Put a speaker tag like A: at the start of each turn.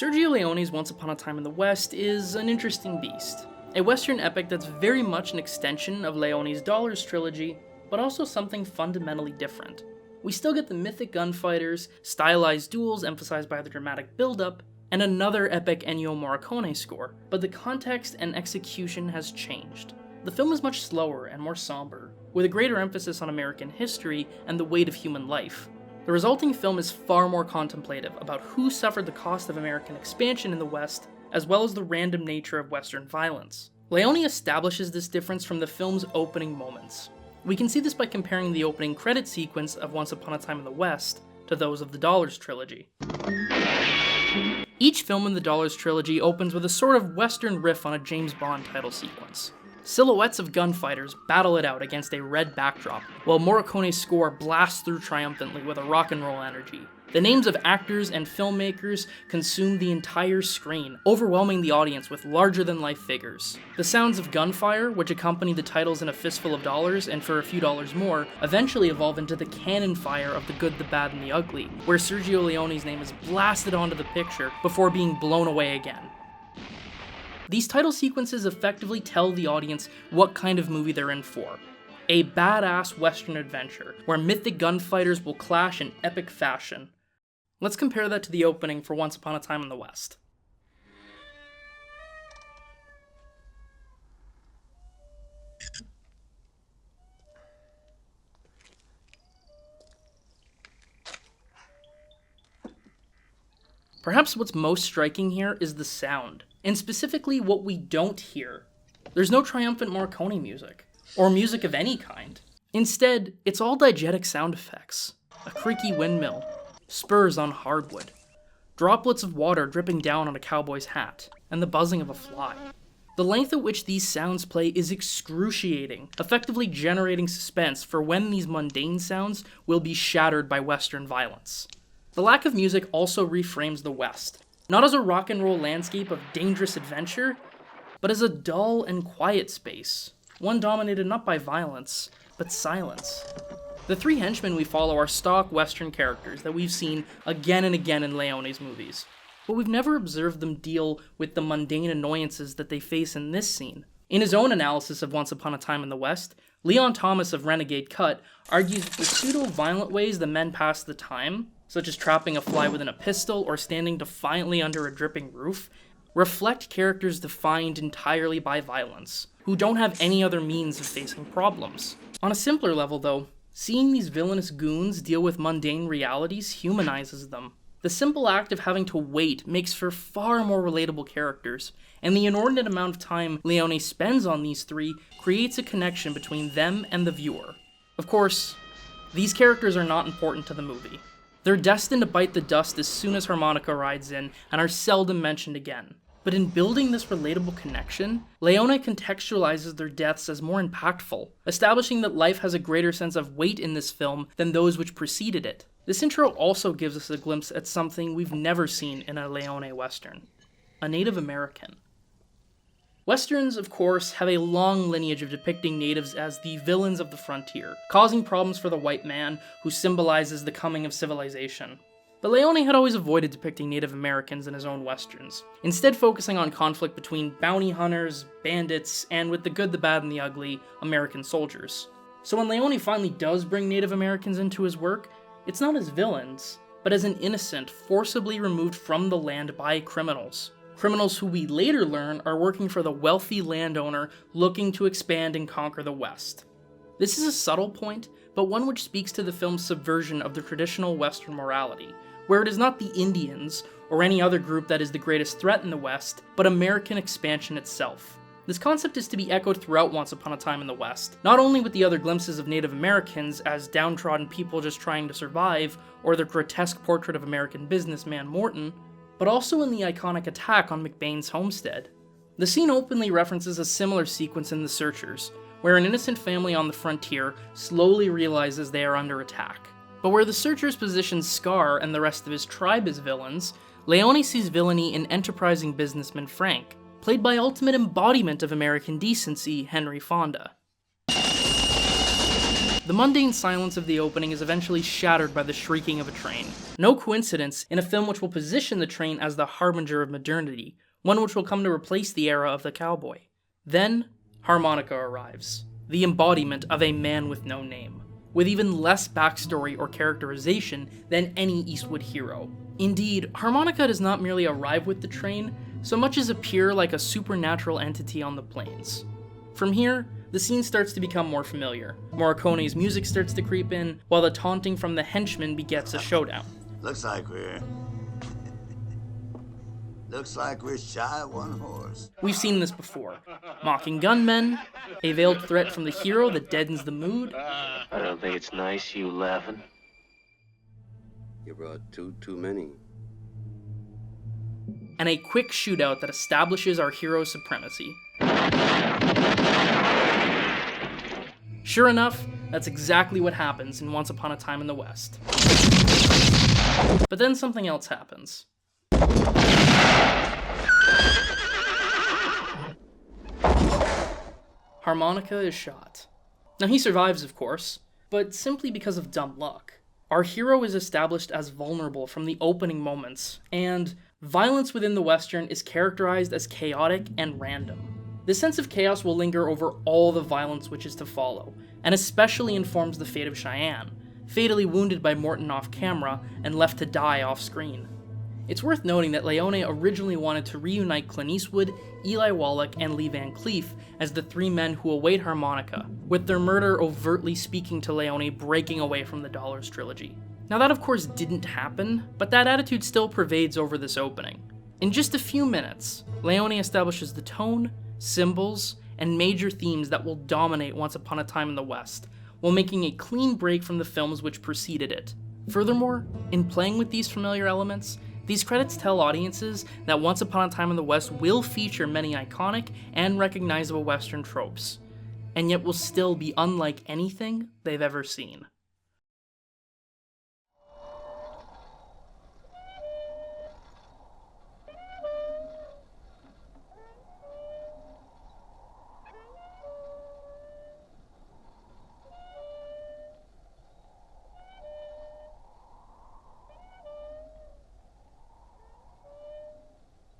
A: Sergio Leone's Once Upon a Time in the West is an interesting beast. A Western epic that's very much an extension of Leone's Dollars trilogy, but also something fundamentally different. We still get the mythic gunfighters, stylized duels emphasized by the dramatic build-up, and another epic Ennio Morricone score, but the context and execution has changed. The film is much slower and more somber, with a greater emphasis on American history and the weight of human life. The resulting film is far more contemplative about who suffered the cost of American expansion in the West, as well as the random nature of Western violence. Leone establishes this difference from the film's opening moments. We can see this by comparing the opening credit sequence of Once Upon a Time in the West to those of the Dollars trilogy. Each film in the Dollars trilogy opens with a sort of Western riff on a James Bond title sequence. Silhouettes of gunfighters battle it out against a red backdrop, while Morricone's score blasts through triumphantly with a rock and roll energy. The names of actors and filmmakers consume the entire screen, overwhelming the audience with larger-than-life figures. The sounds of gunfire, which accompany the titles in A Fistful of Dollars and For a Few Dollars More, eventually evolve into the cannon fire of The Good, the Bad, and the Ugly, where Sergio Leone's name is blasted onto the picture before being blown away again. These title sequences effectively tell the audience what kind of movie they're in for. A badass Western adventure, where mythic gunfighters will clash in epic fashion. Let's compare that to the opening for Once Upon a Time in the West. Perhaps what's most striking here is the sound, and specifically what we don't hear. There's no triumphant Morricone music, or music of any kind. Instead, it's all diegetic sound effects. A creaky windmill, spurs on hardwood, droplets of water dripping down on a cowboy's hat, and the buzzing of a fly. The length at which these sounds play is excruciating, effectively generating suspense for when these mundane sounds will be shattered by Western violence. The lack of music also reframes the West, not as a rock and roll landscape of dangerous adventure, but as a dull and quiet space, one dominated not by violence, but silence. The three henchmen we follow are stock Western characters that we've seen again and again in Leone's movies, but we've never observed them deal with the mundane annoyances that they face in this scene. In his own analysis of Once Upon a Time in the West, Leon Thomas of Renegade Cut argues that the pseudo-violent ways the men pass the time, such as trapping a fly within a pistol or standing defiantly under a dripping roof, reflect characters defined entirely by violence, who don't have any other means of facing problems. On a simpler level, though, seeing these villainous goons deal with mundane realities humanizes them. The simple act of having to wait makes for far more relatable characters, and the inordinate amount of time Leone spends on these three creates a connection between them and the viewer. Of course, these characters are not important to the movie. They're destined to bite the dust as soon as Harmonica rides in, and are seldom mentioned again. But in building this relatable connection, Leone contextualizes their deaths as more impactful, establishing that life has a greater sense of weight in this film than those which preceded it. This intro also gives us a glimpse at something we've never seen in a Leone Western: a Native American. Westerns, of course, have a long lineage of depicting natives as the villains of the frontier, causing problems for the white man who symbolizes the coming of civilization. But Leone had always avoided depicting Native Americans in his own westerns, instead focusing on conflict between bounty hunters, bandits, and with the good, the bad, and the ugly, American soldiers. So when Leone finally does bring Native Americans into his work, it's not as villains, but as an innocent, forcibly removed from the land by criminals. Criminals who we later learn are working for the wealthy landowner looking to expand and conquer the West. This is a subtle point, but one which speaks to the film's subversion of the traditional Western morality, where it is not the Indians, or any other group that is the greatest threat in the West, but American expansion itself. This concept is to be echoed throughout Once Upon a Time in the West, not only with the other glimpses of Native Americans as downtrodden people just trying to survive, or the grotesque portrait of American businessman Morton, but also in the iconic attack on McBain's homestead. The scene openly references a similar sequence in The Searchers, where an innocent family on the frontier slowly realizes they are under attack. But where the Searchers position Scar and the rest of his tribe as villains, Leone sees villainy in enterprising businessman Frank, played by ultimate embodiment of American decency, Henry Fonda. The mundane silence of the opening is eventually shattered by the shrieking of a train. No coincidence in a film which will position the train as the harbinger of modernity, one which will come to replace the era of the cowboy. Then, Harmonica arrives, the embodiment of a man with no name, with even less backstory or characterization than any Eastwood hero. Indeed, Harmonica does not merely arrive with the train, so much as appear like a supernatural entity on the plains. From here, the scene starts to become more familiar. Morricone's music starts to creep in, while the taunting from the henchmen begets a showdown.
B: Looks like we're shy of one horse.
A: We've seen this before. Mocking gunmen, a veiled threat from the hero that deadens the mood.
C: I don't think it's nice you laughing.
B: You brought too many.
A: And a quick shootout that establishes our hero's supremacy. Sure enough, that's exactly what happens in Once Upon a Time in the West. But then something else happens. Harmonica is shot. Now he survives, of course, but simply because of dumb luck. Our hero is established as vulnerable from the opening moments, and violence within the Western is characterized as chaotic and random. The sense of chaos will linger over all the violence which is to follow, and especially informs the fate of Cheyenne, fatally wounded by Morton off camera and left to die off screen. It's worth noting that Leone originally wanted to reunite Clint Eastwood, Eli Wallach, and Lee Van Cleef as the three men who await Harmonica, with their murder overtly speaking to Leone breaking away from the Dollars trilogy. Now that of course didn't happen, but that attitude still pervades over this opening. In just a few minutes, Leone establishes the tone, symbols, and major themes that will dominate Once Upon a Time in the West, while making a clean break from the films which preceded it. Furthermore, in playing with these familiar elements, these credits tell audiences that Once Upon a Time in the West will feature many iconic and recognizable Western tropes, and yet will still be unlike anything they've ever seen.